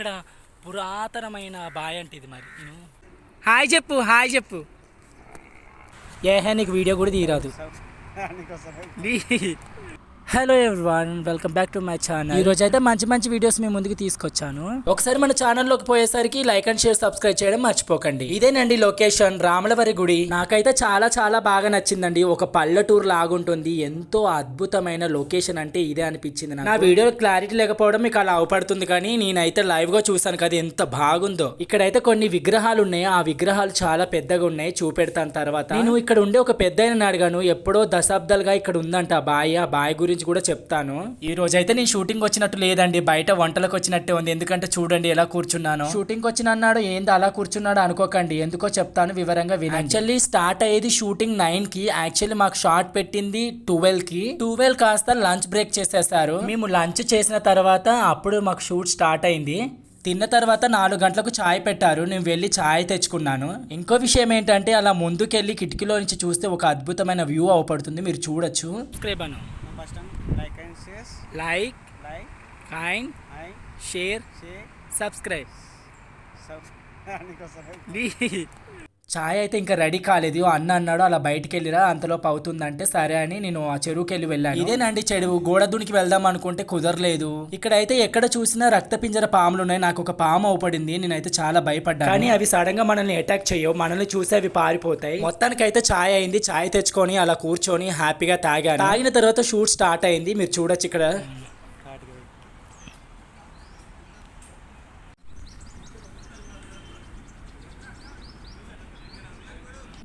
ఇక్కడ పురాతనమైన బాయ్ అంటే ఇది. మరి నేను హాయ్ చెప్పు ఏహే నీకు వీడియో కూడా తీయరాదు. Hello everyone, welcome back to my channel. ఈ రోజు అయితే మంచి మంచి వీడియోస్ మీ ముందుకు తీసుకొచ్చాను. ఒకసారి మన ఛానల్లోకి పోయేసరికి లైక్ అండ్ షేర్ సబ్స్క్రైబ్ చేయడం మర్చిపోకండి. ఇదేనండి లొకేషన్, రాములవారి గుడి. నాకైతే చాలా చాలా బాగా నచ్చిందండి. ఒక పల్లెటూరు లాగుంటుంది. ఎంతో అద్భుతమైన లొకేషన్ అంటే ఇదే అనిపించింది. నా వీడియోలో క్లారిటీ లేకపోవడం మీకు అలా అవపడుతుంది, కానీ నేనైతే లైవ్ గా చూసాను కదా ఎంత బాగుందో. ఇక్కడైతే కొన్ని విగ్రహాలు ఉన్నాయి. ఆ విగ్రహాలు చాలా పెద్దగా ఉన్నాయి, చూపెడతాను తర్వాత. నేను ఇక్కడ ఉండే ఒక పెద్ద అడిగాను, ఎప్పుడో దశాబ్దాలుగా ఇక్కడ ఉందంట ఆ బాయ్ గురించి కూడా చెప్తాను. ఈ రోజు అయితే నేను షూటింగ్ వచ్చినట్టు లేదండి, బయట వంటలకు వచ్చినట్టే ఉంది. ఎందుకంటే చూడండి ఎలా కూర్చున్నాను. షూటింగ్ వచ్చిన అన్నాడు, ఏంది అలా కూర్చున్నాడు అనుకోకండి, ఎందుకో చెప్తాను వివరంగా వినండి. యాక్చువల్లీ స్టార్ట్ అయ్యేది షూటింగ్ 9 కి. యాక్చువల్లీ మాకు షార్ట్ పెట్టింది 12 కి. 12 కాస్త లంచ్ బ్రేక్ చేసేసారు. మేము లంచ్ చేసిన తర్వాత అప్పుడు మాకు షూట్ స్టార్ట్ అయింది. తిన్న తర్వాత 4 గంటలకు ఛాయ్ పెట్టారు. నేను వెళ్ళి ఛాయ్ తెచ్చుకున్నాను. ఇంకో విషయం ఏంటంటే అలా ముందుకెళ్ళి కిటికీలో నుంచి చూస్తే ఒక అద్భుతమైన వ్యూ అవపడుతుంది, మీరు చూడొచ్చు. Like and share subscribe. ఛాయ్ అయితే ఇంకా రెడీ కాలేదు. అన్న అన్నాడు అలా బయటికి వెళ్ళిరా, అంతలోపు అవుతుందంటే సరే అని నేను ఆ చెరువుకి వెళ్ళి వెళ్ళాను. ఇదేనండి చెరువు. గోడ దునికి వెళ్దాం అనుకుంటే కుదరలేదు. ఇక్కడైతే ఎక్కడ చూసినా రక్తపింజర పాములు ఉన్నాయి. నాకు ఒక పాము అవపడింది, నేనైతే చాలా భయపడ్డాను. కానీ అవి సడన్ గా మనల్ని అటాక్ చేయవు, మనల్ని చూసి అవి పారిపోతాయి. మొత్తానికి అయితే ఛాయ్ అయింది. ఛాయ్ తెచ్చుకొని అలా కూర్చొని హ్యాపీగా తాగాను. తాగిన తర్వాత షూట్ స్టార్ట్ అయింది, మీరు చూడొచ్చు ఇక్కడ.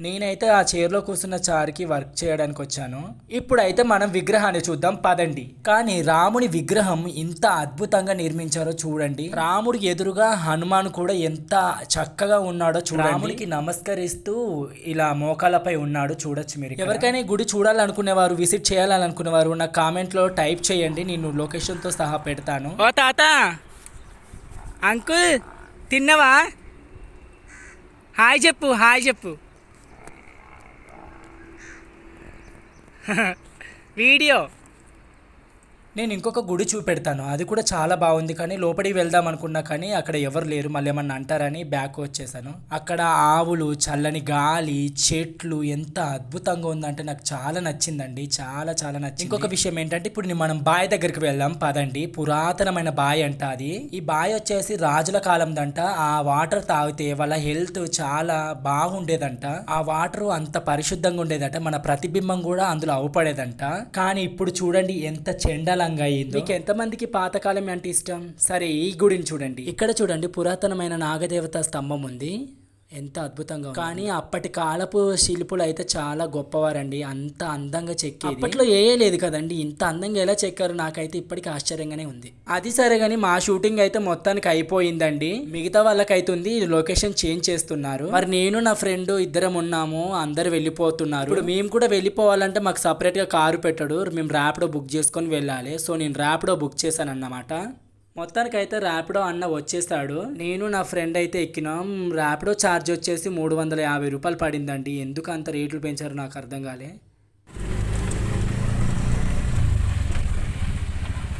నేనైతే ఆ చైర్లో కూర్చున్న చార్కి వర్క్ చేయడానికి వచ్చాను. ఇప్పుడైతే మనం విగ్రహాన్ని చూద్దాం పదండి. కానీ రాముని విగ్రహం ఇంత అద్భుతంగా నిర్మించారో చూడండి. రాముడి ఎదురుగా హనుమాన్ కూడా ఎంత చక్కగా ఉన్నాడో చూడండి. రాముడికి నమస్కరిస్తూ ఇలా మోకాలపై ఉన్నాడు, చూడొచ్చు మీరు. ఎవరికైనా ఈ గుడి చూడాలనుకునేవారు, విజిట్ చేయాలనుకునేవారు నా కామెంట్ లో టైప్ చేయండి, నేను లొకేషన్ తో సహా పెడతాను. ఓ తాత, అంకుల్ తిన్నవా? హాయ్ చెప్పు. వీడియో నేను ఇంకొక గుడి చూపెడతాను, అది కూడా చాలా బాగుంది. కానీ లోపలికి వెళ్దాం అనుకున్నా కానీ అక్కడ ఎవరు లేరు, మళ్ళీ ఏమన్నా అంటారని బ్యాక్ వచ్చేసాను. అక్కడ ఆవులు, చల్లని గాలి, చెట్లు ఎంత అద్భుతంగా ఉందంటే నాకు చాలా నచ్చిందండి, చాలా చాలా నచ్చింది. ఇంకొక విషయం ఏంటంటే ఇప్పుడు మనం బాయ్ దగ్గరికి వెళ్దాం పదండి. పురాతనమైన బాయ్ అంట అది. ఈ బాయ్ వచ్చేసి రాజుల కాలందంట. ఆ వాటర్ తాగితే వాళ్ళ హెల్త్ చాలా బాగుండేదంట. ఆ వాటర్ అంత పరిశుద్ధంగా ఉండేదంట, మన ప్రతిబింబం కూడా అందులో అవపడేదంట. కానీ ఇప్పుడు చూడండి ఎంత చెండల. మీకు ఎంతమందికి పాతకాలం అంటే ఇష్టం? సరే ఈ గుడిని చూడండి. ఇక్కడ చూడండి పురాతనమైన నాగదేవత స్తంభం ఉంది, ఎంత అద్భుతంగా. కానీ అప్పటి కాలపు శిల్పులు అయితే చాలా గొప్పవారండి, అంత అందంగా చెక్కేది. అప్పట్లో లేదు కదండి, ఇంత అందంగా ఎలా చెక్కారు నాకైతే ఇప్పటికీ ఆశ్చర్యంగానే ఉంది. అది సరే గానీ మా షూటింగ్ అయితే మొత్తానికి అయిపోయిందండి. మిగతా వాళ్ళకైతుంది లొకేషన్ చేంజ్ చేస్తున్నారు. మరి నేను నా ఫ్రెండ్ ఇద్దరం ఉన్నాము, అందరు వెళ్ళిపోతున్నారు. ఇప్పుడు మేము కూడా వెళ్ళిపోవాలంటే మాకు సపరేట్ గా కారు పెట్టాడు, మేము ర్యాపిడో బుక్ చేసుకొని వెళ్ళాలి. సో నేను ర్యాపిడో బుక్ చేశాను అన్నమాట. మొత్తానికి అయితే ర్యాపిడో అన్న వచ్చేసాడు. నేను నా ఫ్రెండ్ అయితే ఎక్కినాం. ర్యాపిడో ఛార్జ్ వచ్చేసి 350 రూపాయలు పడిందండి. ఎందుకు అంత రేట్లు పెంచారు నాకు అర్థం కాలే.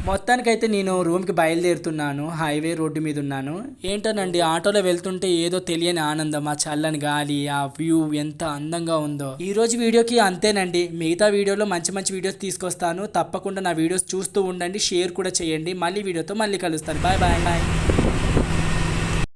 మొత్తానికైతే నేను రూమ్కి బయలుదేరుతున్నాను. హైవే రోడ్డు మీద ఉన్నాను. ఏంటోనండి ఆటోలో వెళ్తుంటే ఏదో తెలియని ఆనందం, ఆ చల్లని గాలి, ఆ వ్యూ ఎంత అందంగా ఉందో. ఈ రోజు వీడియోకి అంతేనండి. మిగతా వీడియోలో మంచి మంచి వీడియోస్ తీసుకొస్తాను. తప్పకుండా నా వీడియోస్ చూస్తూ ఉండండి, షేర్ కూడా చేయండి. మళ్ళీ వీడియోతో మళ్ళీ కలుస్తాను. బాయ్.